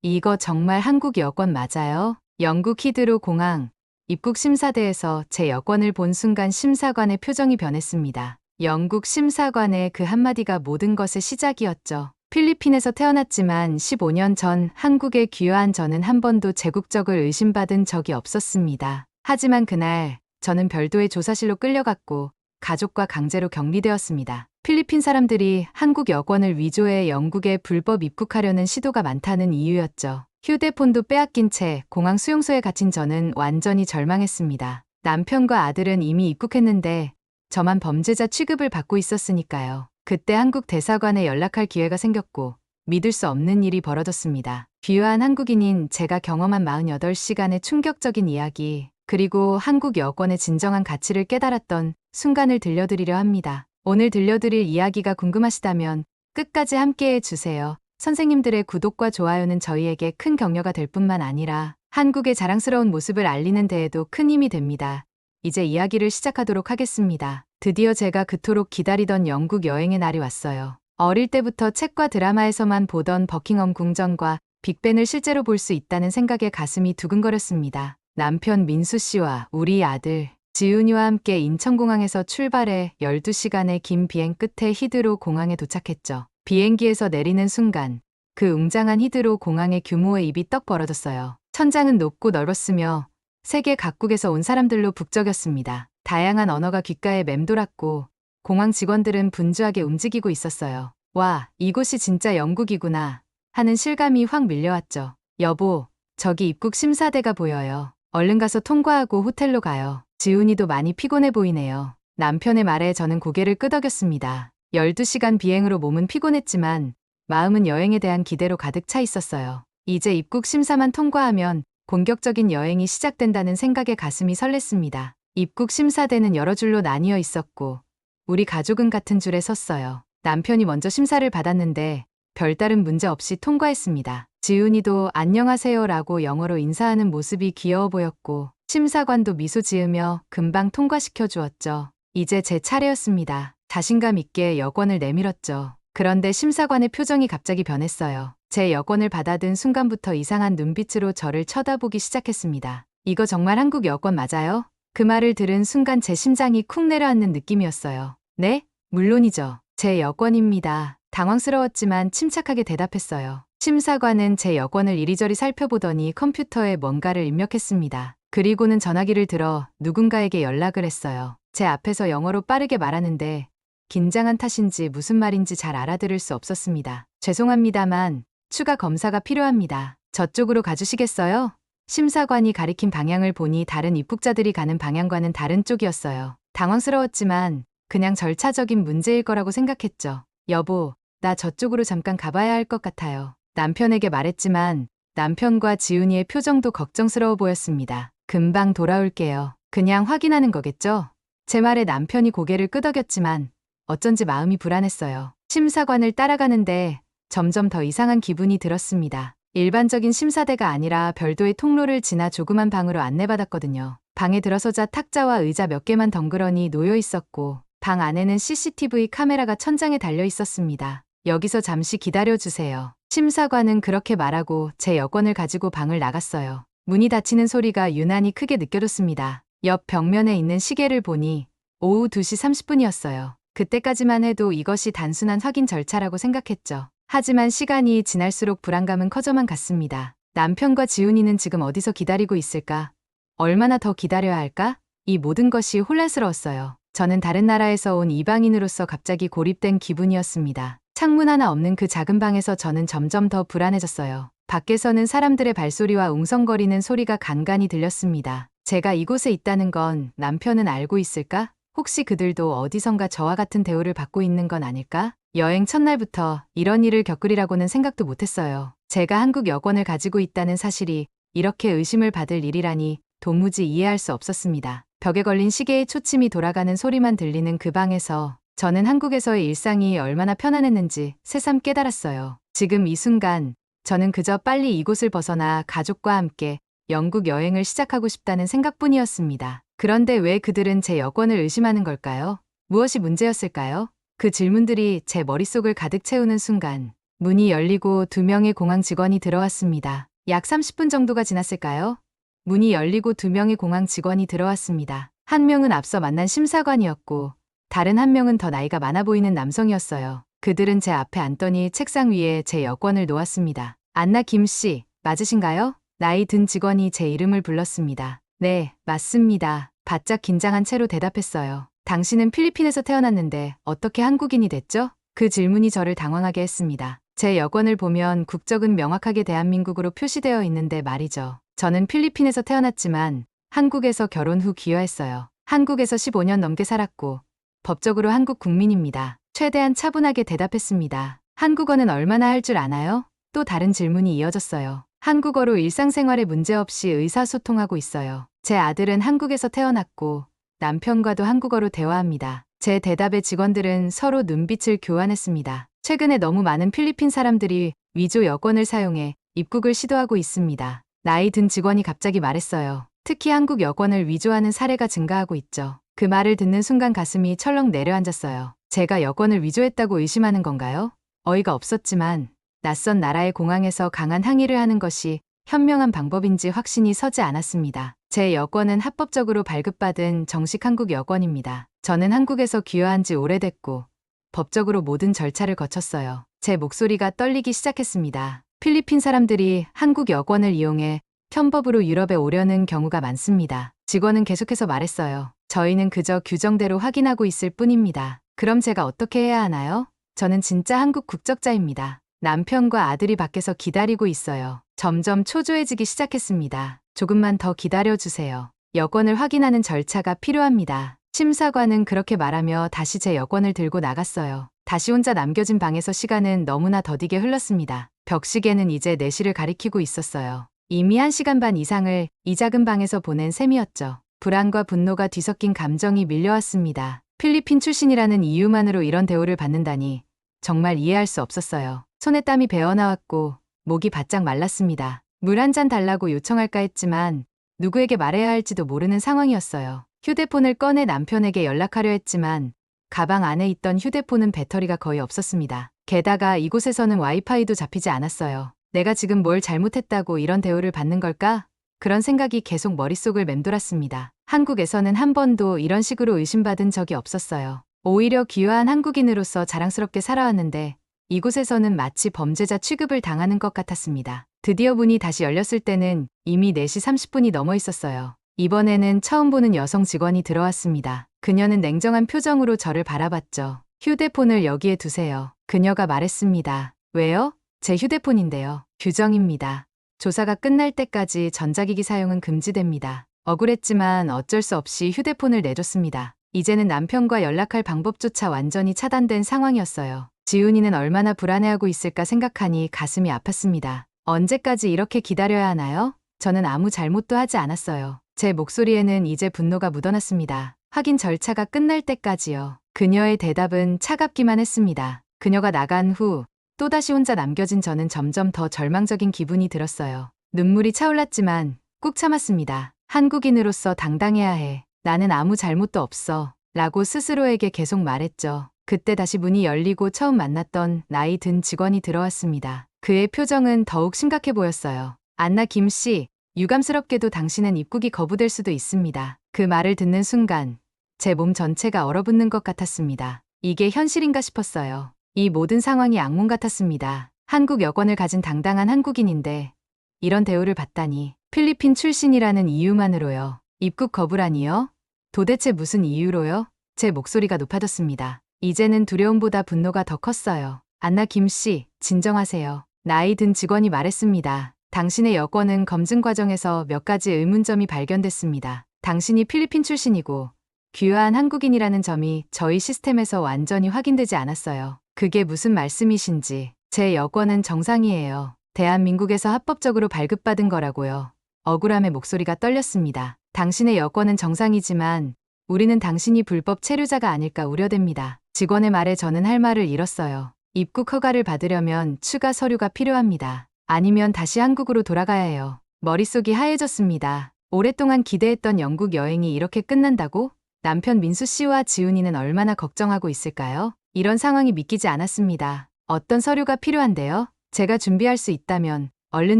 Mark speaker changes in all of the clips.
Speaker 1: 이거 정말 한국 여권 맞아요? 영국 히드로 공항 입국 심사대에서 제 여권을 본 순간 심사관의 표정이 변했습니다. 영국 심사관의 그 한마디가 모든 것의 시작이었죠. 필리핀에서 태어났지만 15년 전 한국에 귀화한 저는 한 번도 제국적을 의심받은 적이 없었습니다. 하지만 그날 저는 별도의 조사실로 끌려갔고 가족과 강제로 격리되었습니다. 필리핀 사람들이 한국 여권을 위조해 영국에 불법 입국하려는 시도가 많다는 이유였죠. 휴대폰도 빼앗긴 채 공항 수용소에 갇힌 저는 완전히 절망했습니다. 남편과 아들은 이미 입국했는데 저만 범죄자 취급을 받고 있었으니까요. 그때 한국 대사관에 연락할 기회가 생겼고 믿을 수 없는 일이 벌어졌습니다. 귀화한 한국인인 제가 경험한 48시간의 충격적인 이야기, 그리고 한국 여권의 진정한 가치를 깨달았던 순간을 들려드리려 합니다. 오늘 들려드릴 이야기가 궁금하시다면 끝까지 함께해 주세요. 선생님들의 구독과 좋아요는 저희에게 큰 격려가 될 뿐만 아니라 한국의 자랑스러운 모습을 알리는 데에도 큰 힘이 됩니다. 이제 이야기를 시작하도록 하겠습니다. 드디어 제가 그토록 기다리던 영국 여행의 날이 왔어요. 어릴 때부터 책과 드라마에서만 보던 버킹엄 궁전과 빅벤을 실제로 볼 수 있다는 생각에 가슴이 두근거렸습니다. 남편 민수 씨와 우리 아들 지훈이와 함께 인천공항에서 출발해 12시간의 긴 비행 끝에 히드로 공항에 도착했죠. 비행기에서 내리는 순간 그 웅장한 히드로 공항의 규모에 입이 떡 벌어졌어요. 천장은 높고 넓었으며 세계 각국에서 온 사람들로 북적였습니다. 다양한 언어가 귓가에 맴돌았고 공항 직원들은 분주하게 움직이고 있었어요. 와, 이곳이 진짜 영국이구나 하는 실감이 확 밀려왔죠. 여보, 저기 입국 심사대가 보여요. 얼른 가서 통과하고 호텔로 가요. 지훈이도 많이 피곤해 보이네요. 남편의 말에 저는 고개를 끄덕였습니다. 12시간 비행으로 몸은 피곤했지만 마음은 여행에 대한 기대로 가득 차 있었어요. 이제 입국 심사만 통과하면 본격적인 여행이 시작된다는 생각에 가슴이 설렜습니다. 입국 심사대는 여러 줄로 나뉘어 있었고 우리 가족은 같은 줄에 섰어요. 남편이 먼저 심사를 받았는데 별다른 문제 없이 통과했습니다. 지훈이도 안녕하세요라고 영어로 인사하는 모습이 귀여워 보였고 심사관도 미소 지으며 금방 통과시켜 주었죠. 이제 제 차례였습니다. 자신감 있게 여권을 내밀었죠. 그런데 심사관의 표정이 갑자기 변했어요. 제 여권을 받아든 순간부터 이상한 눈빛으로 저를 쳐다보기 시작했습니다. 이거 정말 한국 여권 맞아요? 그 말을 들은 순간 제 심장이 쿵 내려앉는 느낌이었어요. 네? 물론이죠. 제 여권입니다. 당황스러웠지만 침착하게 대답했어요. 심사관은 제 여권을 이리저리 살펴보더니 컴퓨터에 뭔가를 입력했습니다. 그리고는 전화기를 들어 누군가에게 연락을 했어요. 제 앞에서 영어로 빠르게 말하는데 긴장한 탓인지 무슨 말인지 잘 알아들을 수 없었습니다. 죄송합니다만 추가 검사가 필요합니다. 저쪽으로 가주시겠어요? 심사관이 가리킨 방향을 보니 다른 입국자들이 가는 방향과는 다른 쪽이었어요. 당황스러웠지만 그냥 절차적인 문제일 거라고 생각했죠. 여보, 나 저쪽으로 잠깐 가봐야 할 것 같아요. 남편에게 말했지만 남편과 지훈이의 표정도 걱정스러워 보였습니다. 금방 돌아올게요. 그냥 확인하는 거겠죠? 제 말에 남편이 고개를 끄덕였지만 어쩐지 마음이 불안했어요. 심사관을 따라가는데 점점 더 이상한 기분이 들었습니다. 일반적인 심사대가 아니라 별도의 통로를 지나 조그만 방으로 안내받았거든요. 방에 들어서자 탁자와 의자 몇 개만 덩그러니 놓여 있었고 방 안에는 CCTV 카메라가 천장에 달려 있었습니다. 여기서 잠시 기다려주세요. 심사관은 그렇게 말하고 제 여권을 가지고 방을 나갔어요. 문이 닫히는 소리가 유난히 크게 느껴졌습니다. 옆 벽면에 있는 시계를 보니 오후 2시 30분이었어요. 그때까지만 해도 이것이 단순한 확인 절차라고 생각했죠. 하지만 시간이 지날수록 불안감은 커져만 갔습니다. 남편과 지훈이는 지금 어디서 기다리고 있을까? 얼마나 더 기다려야 할까? 이 모든 것이 혼란스러웠어요. 저는 다른 나라에서 온 이방인으로서 갑자기 고립된 기분이었습니다. 창문 하나 없는 그 작은 방에서 저는 점점 더 불안해졌어요. 밖에서는 사람들의 발소리와 웅성거리는 소리가 간간히 들렸습니다. 제가 이곳에 있다는 건 남편은 알고 있을까? 혹시 그들도 어디선가 저와 같은 대우를 받고 있는 건 아닐까? 여행 첫날부터 이런 일을 겪으리라고는 생각도 못했어요. 제가 한국 여권을 가지고 있다는 사실이 이렇게 의심을 받을 일이라니 도무지 이해할 수 없었습니다. 벽에 걸린 시계의 초침이 돌아가는 소리만 들리는 그 방에서 저는 한국에서의 일상이 얼마나 편안했는지 새삼 깨달았어요. 지금 이 순간 저는 그저 빨리 이곳을 벗어나 가족과 함께 영국 여행을 시작하고 싶다는 생각뿐이었습니다. 그런데 왜 그들은 제 여권을 의심하는 걸까요? 무엇이 문제였을까요? 그 질문들이 제 머릿속을 가득 채우는 순간 문이 열리고 2명의 공항 직원이 들어왔습니다. 약 30분 정도가 지났을까요? 문이 열리고 2명의 공항 직원이 들어왔습니다. 한 명은 앞서 만난 심사관이었고 다른 한 명은 더 나이가 많아 보이는 남성이었어요. 그들은 제 앞에 앉더니 책상 위에 제 여권을 놓았습니다. 안나 김씨, 맞으신가요? 나이 든 직원이 제 이름을 불렀습니다. 네, 맞습니다. 바짝 긴장한 채로 대답했어요. 당신은 필리핀에서 태어났는데 어떻게 한국인이 됐죠? 그 질문이 저를 당황하게 했습니다. 제 여권을 보면 국적은 명확하게 대한민국으로 표시되어 있는데 말이죠. 저는 필리핀에서 태어났지만 한국에서 결혼 후 귀화했어요. 한국에서 15년 넘게 살았고 법적으로 한국 국민입니다. 최대한 차분하게 대답했습니다. 한국어는 얼마나 할 줄 아나요? 또 다른 질문이 이어졌어요. 한국어로 일상생활에 문제없이 의사소통하고 있어요. 제 아들은 한국에서 태어났고 남편과도 한국어로 대화합니다. 제 대답에 직원들은 서로 눈빛을 교환했습니다. 최근에 너무 많은 필리핀 사람들이 위조 여권을 사용해 입국을 시도하고 있습니다. 나이 든 직원이 갑자기 말했어요. 특히 한국 여권을 위조하는 사례가 증가하고 있죠. 그 말을 듣는 순간 가슴이 철렁 내려앉았어요. 제가 여권을 위조했다고 의심하는 건가요? 어이가 없었지만 낯선 나라의 공항에서 강한 항의를 하는 것이 현명한 방법인지 확신이 서지 않았습니다. 제 여권은 합법적으로 발급받은 정식 한국 여권입니다. 저는 한국에서 귀화한 지 오래됐고 법적으로 모든 절차를 거쳤어요. 제 목소리가 떨리기 시작했습니다. 필리핀 사람들이 한국 여권을 이용해 편법으로 유럽에 오려는 경우가 많습니다. 직원은 계속해서 말했어요. 저희는 그저 규정대로 확인하고 있을 뿐입니다. 그럼 제가 어떻게 해야 하나요? 저는 진짜 한국 국적자입니다. 남편과 아들이 밖에서 기다리고 있어요. 점점 초조해지기 시작했습니다. 조금만 더 기다려주세요. 여권을 확인하는 절차가 필요합니다. 심사관은 그렇게 말하며 다시 제 여권을 들고 나갔어요. 다시 혼자 남겨진 방에서 시간은 너무나 더디게 흘렀습니다. 벽시계는 이제 4시를 가리키고 있었어요. 이미 1시간 반 이상을 이 작은 방에서 보낸 셈이었죠. 불안과 분노가 뒤섞인 감정이 밀려왔습니다. 필리핀 출신이라는 이유만으로 이런 대우를 받는다니 정말 이해할 수 없었어요. 손에 땀이 배어나왔고 목이 바짝 말랐습니다. 물 한 잔 달라고 요청할까 했지만 누구에게 말해야 할지도 모르는 상황이었어요. 휴대폰을 꺼내 남편에게 연락하려 했지만 가방 안에 있던 휴대폰은 배터리가 거의 없었습니다. 게다가 이곳에서는 와이파이도 잡히지 않았어요. 내가 지금 뭘 잘못했다고 이런 대우를 받는 걸까? 그런 생각이 계속 머릿속을 맴돌았습니다. 한국에서는 한 번도 이런 식으로 의심받은 적이 없었어요. 오히려 귀화한 한국인으로서 자랑스럽게 살아왔는데 이곳에서는 마치 범죄자 취급을 당하는 것 같았습니다. 드디어 문이 다시 열렸을 때는 이미 4시 30분이 넘어 있었어요. 이번에는 처음 보는 여성 직원이 들어왔습니다. 그녀는 냉정한 표정으로 저를 바라봤죠. 휴대폰을 여기에 두세요. 그녀가 말했습니다. 왜요? 제 휴대폰인데요. 규정입니다. 조사가 끝날 때까지 전자기기 사용은 금지됩니다. 억울했지만 어쩔 수 없이 휴대폰을 내줬습니다. 이제는 남편과 연락할 방법조차 완전히 차단된 상황이었어요. 지훈이는 얼마나 불안해하고 있을까 생각하니 가슴이 아팠습니다. 언제까지 이렇게 기다려야 하나요? 저는 아무 잘못도 하지 않았어요. 제 목소리에는 이제 분노가 묻어났습니다. 확인 절차가 끝날 때까지요. 그녀의 대답은 차갑기만 했습니다. 그녀가 나간 후 또다시 혼자 남겨진 저는 점점 더 절망적인 기분이 들었어요. 눈물이 차올랐지만 꾹 참았습니다. 한국인으로서 당당해야 해. 나는 아무 잘못도 없어. 라고 스스로에게 계속 말했죠. 그때 다시 문이 열리고 처음 만났던 나이 든 직원이 들어왔습니다. 그의 표정은 더욱 심각해 보였어요. 안나 김씨, 유감스럽게도 당신은 입국이 거부될 수도 있습니다. 그 말을 듣는 순간 제 몸 전체가 얼어붙는 것 같았습니다. 이게 현실인가 싶었어요. 이 모든 상황이 악몽 같았습니다. 한국 여권을 가진 당당한 한국인인데 이런 대우를 받다니. 필리핀 출신이라는 이유만으로요. 입국 거부라니요? 도대체 무슨 이유로요? 제 목소리가 높아졌습니다. 이제는 두려움보다 분노가 더 컸어요. 안나 김씨, 진정하세요. 나이 든 직원이 말했습니다. 당신의 여권은 검증 과정에서 몇 가지 의문점이 발견됐습니다. 당신이 필리핀 출신이고 귀화한 한국인이라는 점이 저희 시스템에서 완전히 확인되지 않았어요. 그게 무슨 말씀이신지. 제 여권은 정상이에요. 대한민국에서 합법적으로 발급받은 거라고요. 억울함의 목소리가 떨렸습니다. 당신의 여권은 정상이지만 우리는 당신이 불법 체류자가 아닐까 우려됩니다. 직원의 말에 저는 할 말을 잃었어요. 입국 허가를 받으려면 추가 서류가 필요합니다. 아니면 다시 한국으로 돌아가야 해요. 머릿속이 하얘졌습니다. 오랫동안 기대했던 영국 여행이 이렇게 끝난다고? 남편 민수 씨와 지훈이는 얼마나 걱정하고 있을까요? 이런 상황이 믿기지 않았습니다. 어떤 서류가 필요한데요? 제가 준비할 수 있다면 얼른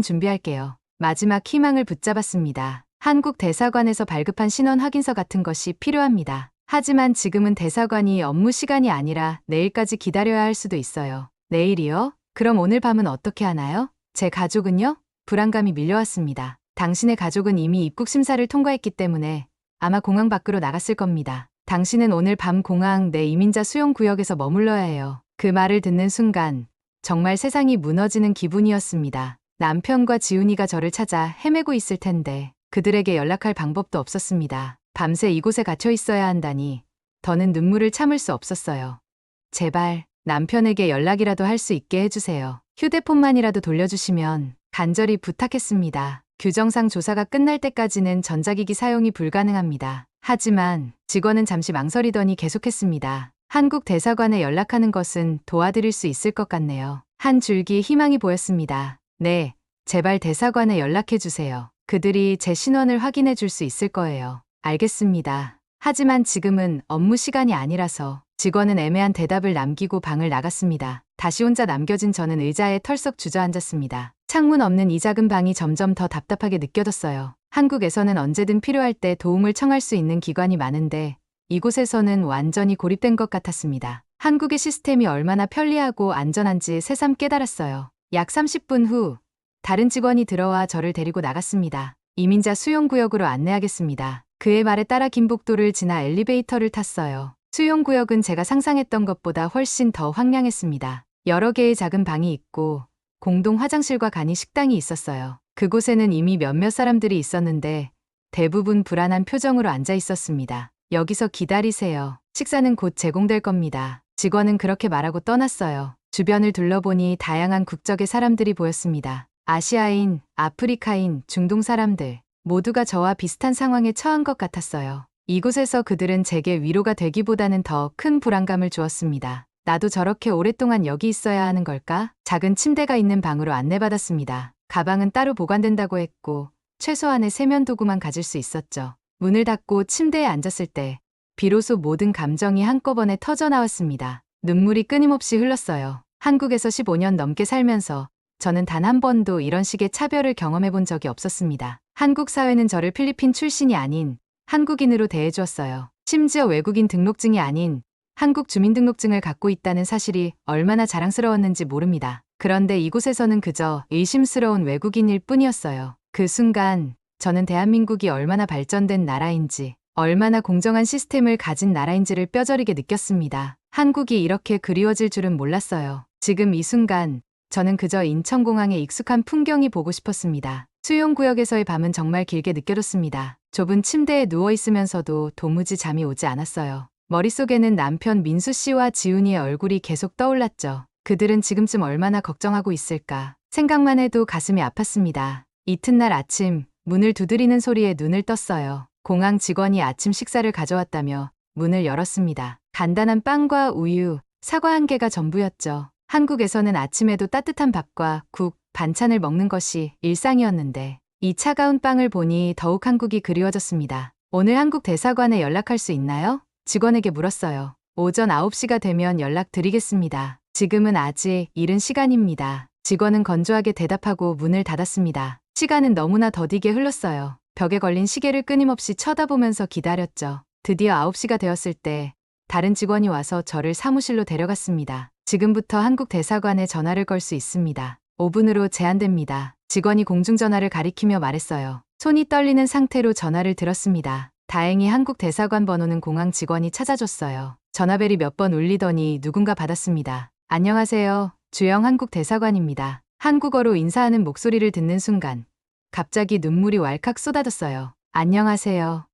Speaker 1: 준비할게요. 마지막 희망을 붙잡았습니다. 한국 대사관에서 발급한 신원 확인서 같은 것이 필요합니다. 하지만 지금은 대사관이 업무 시간이 아니라 내일까지 기다려야 할 수도 있어요. 내일이요? 그럼 오늘 밤은 어떻게 하나요? 제 가족은요? 불안감이 밀려왔습니다. 당신의 가족은 이미 입국 심사를 통과했기 때문에 아마 공항 밖으로 나갔을 겁니다. 당신은 오늘 밤 공항 내 이민자 수용 구역에서 머물러야 해요. 그 말을 듣는 순간 정말 세상이 무너지는 기분이었습니다. 남편과 지훈이가 저를 찾아 헤매고 있을 텐데 그들에게 연락할 방법도 없었습니다. 밤새 이곳에 갇혀 있어야 한다니 더는 눈물을 참을 수 없었어요. 제발 남편에게 연락이라도 할 수 있게 해주세요. 휴대폰만이라도 돌려주시면 간절히 부탁했습니다. 규정상 조사가 끝날 때까지는 전자기기 사용이 불가능합니다. 하지만 직원은 잠시 망설이더니 계속했습니다. 한국 대사관에 연락하는 것은 도와드릴 수 있을 것 같네요. 한 줄기 희망이 보였습니다. 네, 제발 대사관에 연락해 주세요. 그들이 제 신원을 확인해 줄 수 있을 거예요. 알겠습니다. 하지만 지금은 업무 시간이 아니라서 직원은 애매한 대답을 남기고 방을 나갔습니다. 다시 혼자 남겨진 저는 의자에 털썩 주저앉았습니다. 창문 없는 이 작은 방이 점점 더 답답하게 느껴졌어요. 한국에서는 언제든 필요할 때 도움을 청할 수 있는 기관이 많은데 이곳에서는 완전히 고립된 것 같았습니다. 한국의 시스템이 얼마나 편리하고 안전한지 새삼 깨달았어요. 약 30분 후 다른 직원이 들어와 저를 데리고 나갔습니다. 이민자 수용구역으로 안내하겠습니다. 그의 말에 따라 긴복도를 지나 엘리베이터를 탔어요. 수용구역은 제가 상상했던 것보다 훨씬 더 황량했습니다. 여러 개의 작은 방이 있고 공동 화장실과 간이 식당이 있었어요. 그곳에는 이미 몇몇 사람들이 있었는데 대부분 불안한 표정으로 앉아 있었습니다. 여기서 기다리세요. 식사는 곧 제공될 겁니다. 직원은 그렇게 말하고 떠났어요. 주변을 둘러보니 다양한 국적의 사람들이 보였습니다. 아시아인, 아프리카인, 중동 사람들 모두가 저와 비슷한 상황에 처한 것 같았어요. 이곳에서 그들은 제게 위로가 되기보다는 더 큰 불안감을 주었습니다. 나도 저렇게 오랫동안 여기 있어야 하는 걸까? 작은 침대가 있는 방으로 안내받았습니다. 가방은 따로 보관된다고 했고 최소한의 세면도구만 가질 수 있었죠. 문을 닫고 침대에 앉았을 때 비로소 모든 감정이 한꺼번에 터져 나왔습니다. 눈물이 끊임없이 흘렀어요. 한국에서 15년 넘게 살면서 저는 단 한 번도 이런 식의 차별을 경험해 본 적이 없었습니다. 한국 사회는 저를 필리핀 출신이 아닌 한국인으로 대해주었어요. 심지어 외국인 등록증이 아닌 한국 주민등록증을 갖고 있다는 사실이 얼마나 자랑스러웠는지 모릅니다. 그런데 이곳에서는 그저 의심스러운 외국인일 뿐이었어요. 그 순간 저는 대한민국이 얼마나 발전된 나라인지, 얼마나 공정한 시스템을 가진 나라인지를 뼈저리게 느꼈습니다. 한국이 이렇게 그리워질 줄은 몰랐어요. 지금 이 순간 저는 그저 인천공항의 익숙한 풍경이 보고 싶었습니다. 수용구역에서의 밤은 정말 길게 느껴졌습니다. 좁은 침대에 누워있으면서도 도무지 잠이 오지 않았어요. 머릿속에는 남편 민수 씨와 지훈이의 얼굴이 계속 떠올랐죠. 그들은 지금쯤 얼마나 걱정하고 있을까. 생각만 해도 가슴이 아팠습니다. 이튿날 아침 문을 두드리는 소리에 눈을 떴어요. 공항 직원이 아침 식사를 가져왔다며 문을 열었습니다. 간단한 빵과 우유, 사과 한 개가 전부였죠. 한국에서는 아침에도 따뜻한 밥과 국, 반찬을 먹는 것이 일상이었는데 이 차가운 빵을 보니 더욱 한국이 그리워졌습니다. 오늘 한국 대사관에 연락할 수 있나요? 직원에게 물었어요. 오전 9시가 되면 연락드리겠습니다. 지금은 아직 이른 시간입니다. 직원은 건조하게 대답하고 문을 닫았습니다. 시간은 너무나 더디게 흘렀어요. 벽에 걸린 시계를 끊임없이 쳐다보면서 기다렸죠. 드디어 9시가 되었을 때 다른 직원이 와서 저를 사무실로 데려갔습니다. 지금부터 한국 대사관에 전화를 걸 수 있습니다. 5분으로 제한됩니다. 직원이 공중전화를 가리키며 말했어요. 손이 떨리는 상태로 전화를 들었습니다. 다행히 한국 대사관 번호는 공항 직원이 찾아줬어요. 전화벨이 몇 번 울리더니 누군가 받았습니다. 안녕하세요. 주영 한국 대사관입니다. 한국어로 인사하는 목소리를 듣는 순간 갑자기 눈물이 왈칵 쏟아졌어요. 안녕하세요.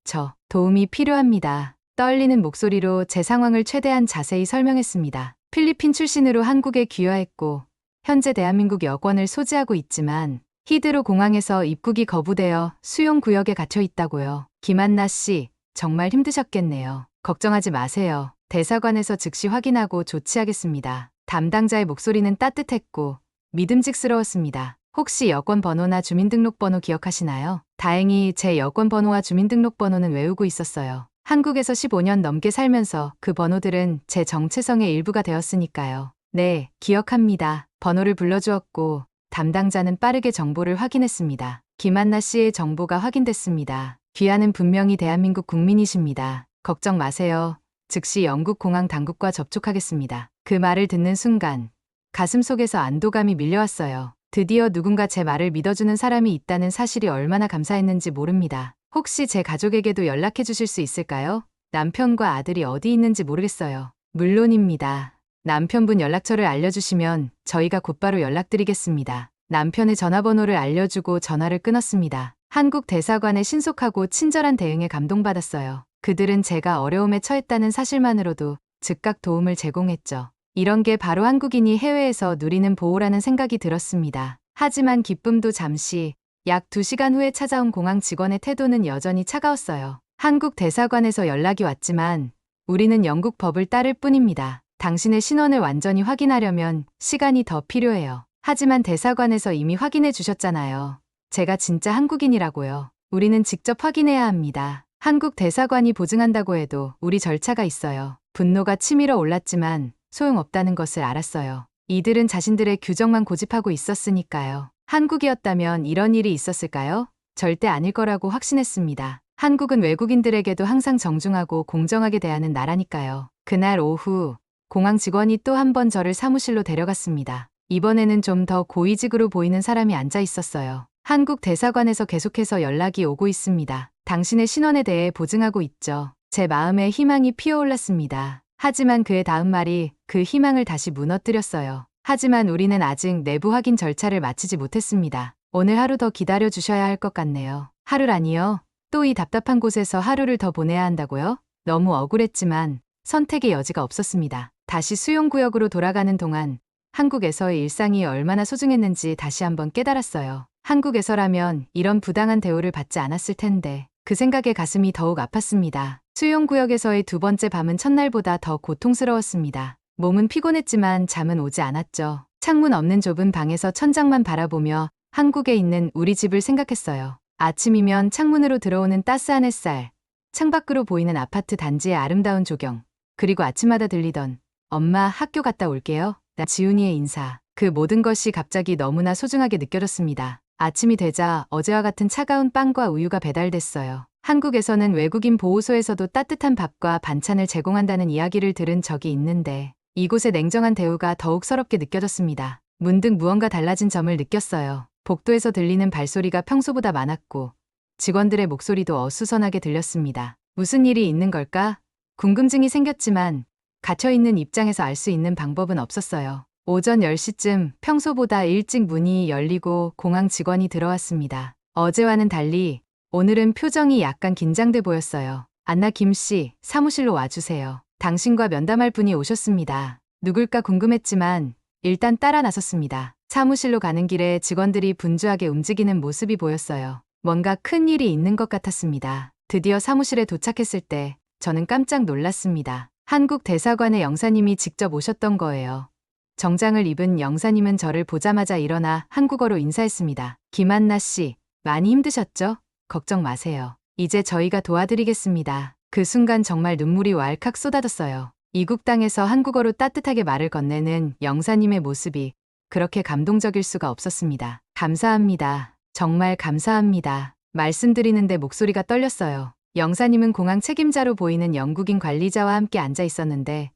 Speaker 1: 저 도움이 필요합니다. 떨리는 목소리로 제 상황을 최대한 자세히 설명했습니다. 필리핀 출신으로 한국에 귀화했고 현재 대한민국 여권을 소지하고 있지만 히드로 공항에서 입국이 거부되어 수용구역에 갇혀 있다고요. 김한나 씨, 정말 힘드셨겠네요. 걱정하지 마세요. 대사관에서 즉시 확인하고 조치하겠습니다. 담당자의 목소리는 따뜻했고 믿음직스러웠습니다. 혹시 여권 번호나 주민등록번호 기억하시나요? 다행히 제 여권 번호와 주민등록번호는 외우고 있었어요. 한국에서 15년 넘게 살면서 그 번호들은 제 정체성의 일부가 되었으니까요. 네, 기억합니다. 번호를 불러주었고 담당자는 빠르게 정보를 확인했습니다. 김한나 씨의 정보가 확인됐습니다. 귀하는 분명히 대한민국 국민이십니다. 걱정 마세요. 즉시 영국 공항 당국과 접촉하겠습니다. 그 말을 듣는 순간 가슴속에서 안도감이 밀려왔어요. 드디어 누군가 제 말을 믿어주는 사람이 있다는 사실이 얼마나 감사했는지 모릅니다. 혹시 제 가족에게도 연락해 주실 수 있을까요? 남편과 아들이 어디 있는지 모르겠어요. 물론입니다. 남편분 연락처를 알려주시면 저희가 곧바로 연락드리겠습니다. 남편의 전화번호를 알려주고 전화를 끊었습니다. 한국 대사관의 신속하고 친절한 대응에 감동받았어요. 그들은 제가 어려움에 처했다는 사실만으로도 즉각 도움을 제공했죠. 이런 게 바로 한국인이 해외에서 누리는 보호라는 생각이 들었습니다. 하지만 기쁨도 잠시, 약 2시간 후에 찾아온 공항 직원의 태도는 여전히 차가웠어요. 한국 대사관에서 연락이 왔지만 우리는 영국 법을 따를 뿐입니다. 당신의 신원을 완전히 확인하려면 시간이 더 필요해요. 하지만 대사관에서 이미 확인해 주셨잖아요. 제가 진짜 한국인이라고요. 우리는 직접 확인해야 합니다. 한국 대사관이 보증한다고 해도 우리 절차가 있어요. 분노가 치밀어 올랐지만 소용없다는 것을 알았어요. 이들은 자신들의 규정만 고집하고 있었으니까요. 한국이었다면 이런 일이 있었을까요? 절대 아닐 거라고 확신했습니다. 한국은 외국인들에게도 항상 정중하고 공정하게 대하는 나라니까요. 그날 오후 공항 직원이 또 한 번 저를 사무실로 데려갔습니다. 이번에는 좀 더 고위직으로 보이는 사람이 앉아 있었어요. 한국 대사관에서 계속해서 연락이 오고 있습니다. 당신의 신원에 대해 보증하고 있죠. 제 마음에 희망이 피어올랐습니다. 하지만 그의 다음 말이 그 희망을 다시 무너뜨렸어요. 하지만 우리는 아직 내부 확인 절차를 마치지 못했습니다. 오늘 하루 더 기다려 주셔야 할 것 같네요. 하루라니요? 또 이 답답한 곳에서 하루를 더 보내야 한다고요? 너무 억울했지만 선택의 여지가 없었습니다. 다시 수용구역으로 돌아가는 동안 한국에서의 일상이 얼마나 소중했는지 다시 한번 깨달았어요. 한국에서라면 이런 부당한 대우를 받지 않았을 텐데 그 생각에 가슴이 더욱 아팠습니다. 수용구역에서의 두 번째 밤은 첫날보다 더 고통스러웠습니다. 몸은 피곤했지만 잠은 오지 않았죠. 창문 없는 좁은 방에서 천장만 바라보며 한국에 있는 우리 집을 생각했어요. 아침이면 창문으로 들어오는 따스한 햇살, 창밖으로 보이는 아파트 단지의 아름다운 조경, 그리고 아침마다 들리던 엄마 학교 갔다 올게요. 나 지훈이의 인사. 그 모든 것이 갑자기 너무나 소중하게 느껴졌습니다. 아침이 되자 어제와 같은 차가운 빵과 우유가 배달됐어요. 한국에서는 외국인 보호소에서도 따뜻한 밥과 반찬을 제공한다는 이야기를 들은 적이 있는데 이곳의 냉정한 대우가 더욱 서럽게 느껴졌습니다. 문득 무언가 달라진 점을 느꼈어요. 복도에서 들리는 발소리가 평소보다 많았고 직원들의 목소리도 어수선하게 들렸습니다. 무슨 일이 있는 걸까? 궁금증이 생겼지만 갇혀있는 입장에서 알 수 있는 방법은 없었어요. 오전 10시쯤 평소보다 일찍 문이 열리고 공항 직원이 들어왔습니다. 어제와는 달리 오늘은 표정이 약간 긴장돼 보였어요. 안나 김씨, 사무실로 와주세요. 당신과 면담할 분이 오셨습니다. 누굴까 궁금했지만 일단 따라 나섰습니다. 사무실로 가는 길에 직원들이 분주하게 움직이는 모습이 보였어요. 뭔가 큰 일이 있는 것 같았습니다. 드디어 사무실에 도착했을 때 저는 깜짝 놀랐습니다. 한국 대사관의 영사님이 직접 오셨던 거예요. 정장을 입은 영사님은 저를 보자마자 일어나 한국어로 인사했습니다. 김한나 씨, 많이 힘드셨죠? 걱정 마세요. 이제 저희가 도와드리겠습니다. 그 순간 정말 눈물이 왈칵 쏟아졌어요. 이국 땅에서 한국어로 따뜻하게 말을 건네는 영사님의 모습이 그렇게 감동적일 수가 없었습니다. 감사합니다. 정말 감사합니다. 말씀드리는데 목소리가 떨렸어요. 영사님은 공항 책임자로 보이는 영국인 관리자와 함께 앉아 있었는데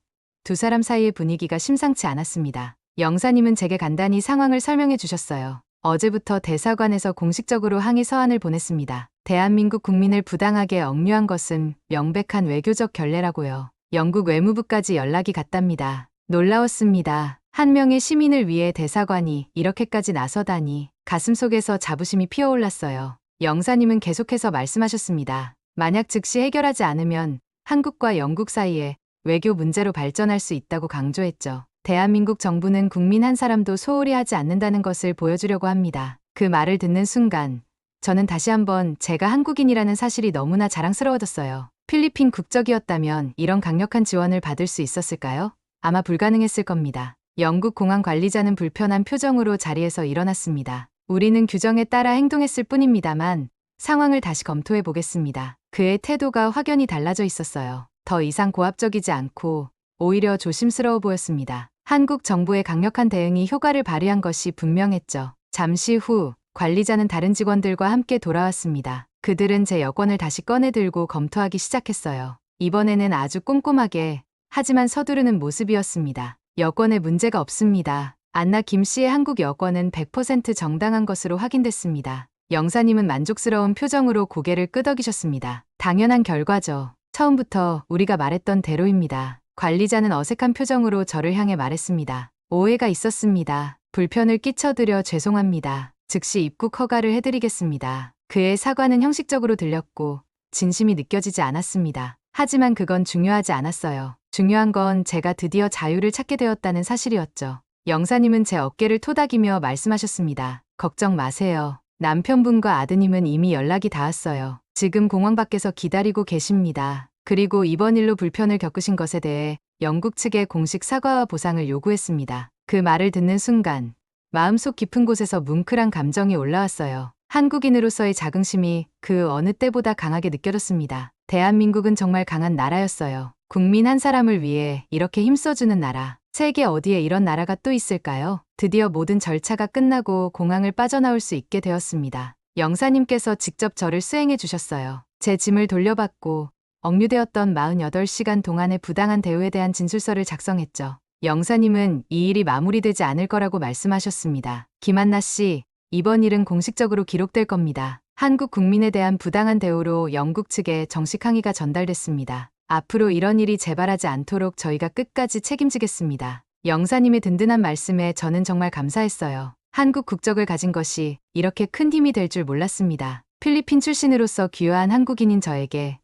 Speaker 1: 두 사람 사이의 분위기가 심상치 않았습니다. 영사님은 제게 간단히 상황을 설명해 주셨어요. 어제부터 대사관에서 공식적으로 항의 서한을 보냈습니다. 대한민국 국민을 부당하게 억류한 것은 명백한 외교적 결례라고요. 영국 외무부까지 연락이 갔답니다. 놀라웠습니다. 한 명의 시민을 위해 대사관이 이렇게까지 나서다니 가슴속에서 자부심이 피어올랐어요. 영사님은 계속해서 말씀하셨습니다. 만약 즉시 해결하지 않으면 한국과 영국 사이에 외교 문제로 발전할 수 있다고 강조했죠. 대한민국 정부는 국민 한 사람도 소홀히 하지 않는다는 것을 보여주려고 합니다. 그 말을 듣는 순간 저는 다시 한번 제가 한국인이라는 사실이 너무나 자랑스러워졌어요. 필리핀 국적이었다면 이런 강력한 지원을 받을 수 있었을까요? 아마 불가능했을 겁니다. 영국 공항 관리자는 불편한 표정으로 자리에서 일어났습니다. 우리는 규정에 따라 행동했을 뿐입니다만 상황을 다시 검토해 보겠습니다. 그의 태도가 확연히 달라져 있었어요. 더 이상 고압적이지 않고 오히려 조심스러워 보였습니다. 한국 정부의 강력한 대응이 효과를 발휘한 것이 분명했죠. 잠시 후 관리자는 다른 직원들과 함께 돌아왔습니다. 그들은 제 여권을 다시 꺼내 들고 검토하기 시작했어요. 이번에는 아주 꼼꼼하게, 하지만 서두르는 모습이었습니다. 여권에 문제가 없습니다. 안나 김 씨의 한국 여권은 100% 정당한 것으로 확인됐습니다. 영사님은 만족스러운 표정으로 고개를 끄덕이셨습니다. 당연한 결과죠. 처음부터 우리가 말했던 대로입니다. 관리자는 어색한 표정으로 저를 향해 말했습니다. 오해가 있었습니다. 불편을 끼쳐드려 죄송합니다. 즉시 입국 허가를 해드리겠습니다. 그의 사과는 형식적으로 들렸고 진심이 느껴지지 않았습니다. 하지만 그건 중요하지 않았어요. 중요한 건 제가 드디어 자유를 찾게 되었다는 사실이었죠. 영사님은 제 어깨를 토닥이며 말씀하셨습니다. 걱정 마세요. 남편분과 아드님은 이미 연락이 닿았어요. 지금 공항 밖에서 기다리고 계십니다. 그리고 이번 일로 불편을 겪으신 것에 대해 영국 측에 공식 사과와 보상을 요구했습니다. 그 말을 듣는 순간 마음속 깊은 곳에서 뭉클한 감정이 올라왔어요. 한국인으로서의 자긍심이 그 어느 때보다 강하게 느껴졌습니다. 대한민국은 정말 강한 나라였어요. 국민 한 사람을 위해 이렇게 힘써주는 나라. 세계 어디에 이런 나라가 또 있을까요? 드디어 모든 절차가 끝나고 공항을 빠져나올 수 있게 되었습니다. 영사님께서 직접 저를 수행해 주셨어요. 제 짐을 돌려받고 억류되었던 48시간 동안의 부당한 대우에 대한 진술서를 작성했죠. 영사님은 이 일이 마무리되지 않을 거라고 말씀하셨습니다. 김한나 씨, 이번 일은 공식적으로 기록될 겁니다. 한국 국민에 대한 부당한 대우로 영국 측에 정식 항의가 전달됐습니다. 앞으로 이런 일이 재발하지 않도록 저희가 끝까지 책임지겠습니다. 영사님의 든든한 말씀에 저는 정말 감사했어요. 한국 국적을 가진 것이 이렇게 큰 힘이 될 줄 몰랐습니다. 필리핀 출신으로서 귀화한 한국인인 저에게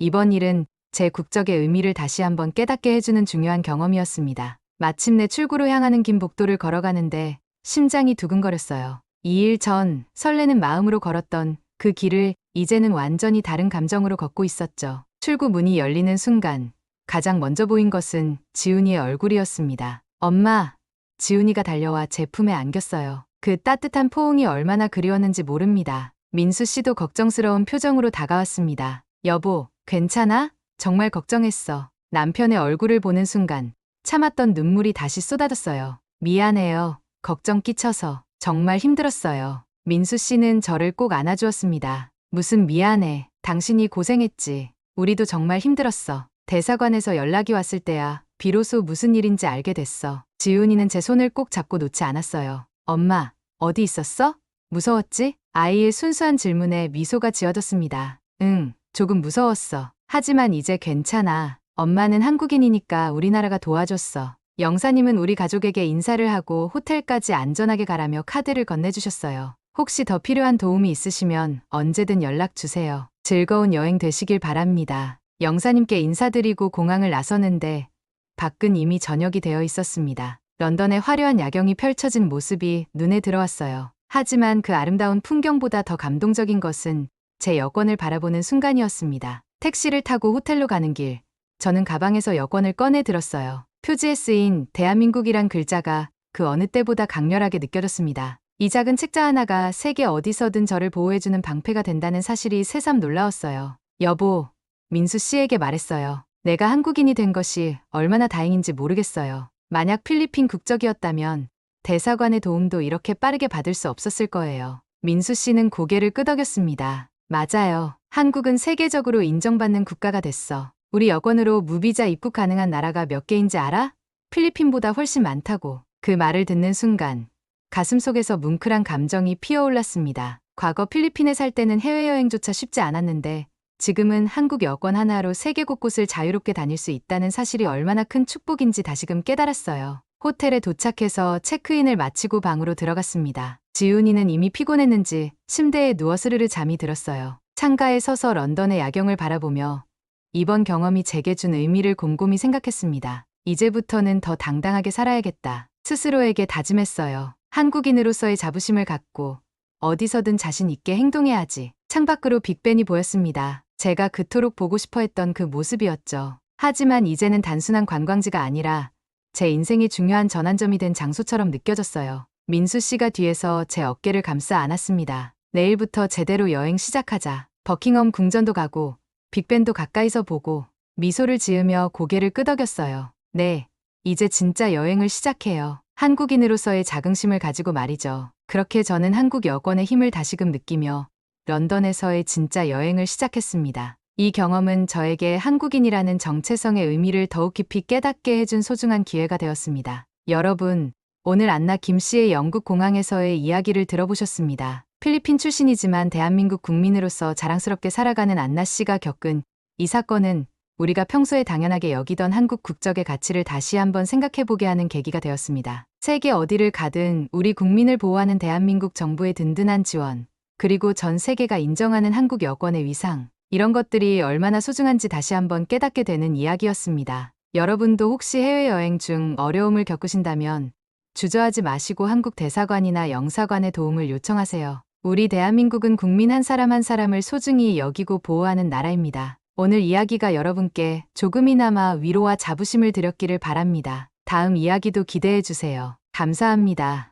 Speaker 1: 이번 일은 제 국적의 의미를 다시 한번 깨닫게 해주는 중요한 경험이었습니다. 마침내 출구로 향하는 긴 복도를 걸어가는데 심장이 두근거렸어요. 2일 전 설레는 마음으로 걸었던 그 길을 이제는 완전히 다른 감정으로 걷고 있었죠. 출구 문이 열리는 순간 가장 먼저 보인 것은 지훈이의 얼굴이었습니다. 엄마, 지훈이가 달려와 제 품에 안겼어요. 그 따뜻한 포옹이 얼마나 그리웠는지 모릅니다. 민수 씨도 걱정스러운 표정으로 다가왔습니다. 여보, 괜찮아? 정말 걱정했어. 남편의 얼굴을 보는 순간 참았던 눈물이 다시 쏟아졌어요. 미안해요. 걱정 끼쳐서. 정말 힘들었어요. 민수 씨는 저를 꼭 안아주었습니다. 무슨 미안해. 당신이 고생했지. 우리도 정말 힘들었어. 대사관에서 연락이 왔을 때야 비로소 무슨 일인지 알게 됐어. 지훈이는 제 손을 꼭 잡고 놓지 않았어요. 엄마, 어디 있었어? 무서웠지? 아이의 순수한 질문에 미소가 지어졌습니다. 응, 조금 무서웠어. 하지만 이제 괜찮아. 엄마는 한국인이니까 우리나라가 도와줬어. 영사님은 우리 가족에게 인사를 하고 호텔까지 안전하게 가라며 카드를 건네주셨어요. 혹시 더 필요한 도움이 있으시면 언제든 연락 주세요. 즐거운 여행 되시길 바랍니다. 영사님께 인사드리고 공항을 나서는데 밖은 이미 저녁이 되어 있었습니다. 런던의 화려한 야경이 펼쳐진 모습이 눈에 들어왔어요. 하지만 그 아름다운 풍경보다 더 감동적인 것은 제 여권을 바라보는 순간이었습니다. 택시를 타고 호텔로 가는 길, 저는 가방에서 여권을 꺼내 들었어요. 표지에 쓰인 대한민국이란 글자가 그 어느 때보다 강렬하게 느껴졌습니다. 이 작은 책자 하나가 세계 어디서든 저를 보호해주는 방패가 된다는 사실이 새삼 놀라웠어요. 여보, 민수 씨에게 말했어요. 내가 한국인이 된 것이 얼마나 다행인지 모르겠어요. 만약 필리핀 국적이었다면 대사관의 도움도 이렇게 빠르게 받을 수 없었을 거예요. 민수 씨는 고개를 끄덕였습니다. 맞아요. 한국은 세계적으로 인정받는 국가가 됐어. 우리 여권으로 무비자 입국 가능한 나라가 몇 개인지 알아? 필리핀보다 훨씬 많다고. 그 말을 듣는 순간 가슴속에서 뭉클한 감정이 피어올랐습니다. 과거 필리핀에 살 때는 해외여행조차 쉽지 않았는데 지금은 한국 여권 하나로 세계 곳곳을 자유롭게 다닐 수 있다는 사실이 얼마나 큰 축복인지 다시금 깨달았어요. 호텔에 도착해서 체크인을 마치고 방으로 들어갔습니다. 지훈이는 이미 피곤했는지 침대에 누워 스르르 잠이 들었어요. 창가에 서서 런던의 야경을 바라보며 이번 경험이 제게 준 의미를 곰곰이 생각했습니다. 이제부터는 더 당당하게 살아야겠다. 스스로에게 다짐했어요. 한국인으로서의 자부심을 갖고 어디서든 자신 있게 행동해야지. 창밖으로 빅벤이 보였습니다. 제가 그토록 보고 싶어 했던 그 모습이었죠. 하지만 이제는 단순한 관광지가 아니라 제 인생이 중요한 전환점이 된 장소처럼 느껴졌어요. 민수 씨가 뒤에서 제 어깨를 감싸 안았습니다. 내일부터 제대로 여행 시작하자. 버킹엄 궁전도 가고 빅벤도 가까이서 보고 미소를 지으며 고개를 끄덕였어요. 네, 이제 진짜 여행을 시작해요. 한국인으로서의 자긍심을 가지고 말이죠. 그렇게 저는 한국 여권의 힘을 다시금 느끼며 런던에서의 진짜 여행을 시작했습니다. 이 경험은 저에게 한국인이라는 정체성의 의미를 더욱 깊이 깨닫게 해준 소중한 기회가 되었습니다. 여러분, 오늘 안나 김 씨의 영국 공항에서의 이야기를 들어보셨습니다. 필리핀 출신이지만 대한민국 국민으로서 자랑스럽게 살아가는 안나 씨가 겪은 이 사건은 우리가 평소에 당연하게 여기던 한국 국적의 가치를 다시 한번 생각해보게 하는 계기가 되었습니다. 세계 어디를 가든 우리 국민을 보호하는 대한민국 정부의 든든한 지원, 그리고 전 세계가 인정하는 한국 여권의 위상, 이런 것들이 얼마나 소중한지 다시 한번 깨닫게 되는 이야기였습니다. 여러분도 혹시 해외여행 중 어려움을 겪으신다면 주저하지 마시고 한국 대사관이나 영사관의 도움을 요청하세요. 우리 대한민국은 국민 한 사람 한 사람을 소중히 여기고 보호하는 나라입니다. 오늘 이야기가 여러분께 조금이나마 위로와 자부심을 드렸기를 바랍니다. 다음 이야기도 기대해 주세요. 감사합니다.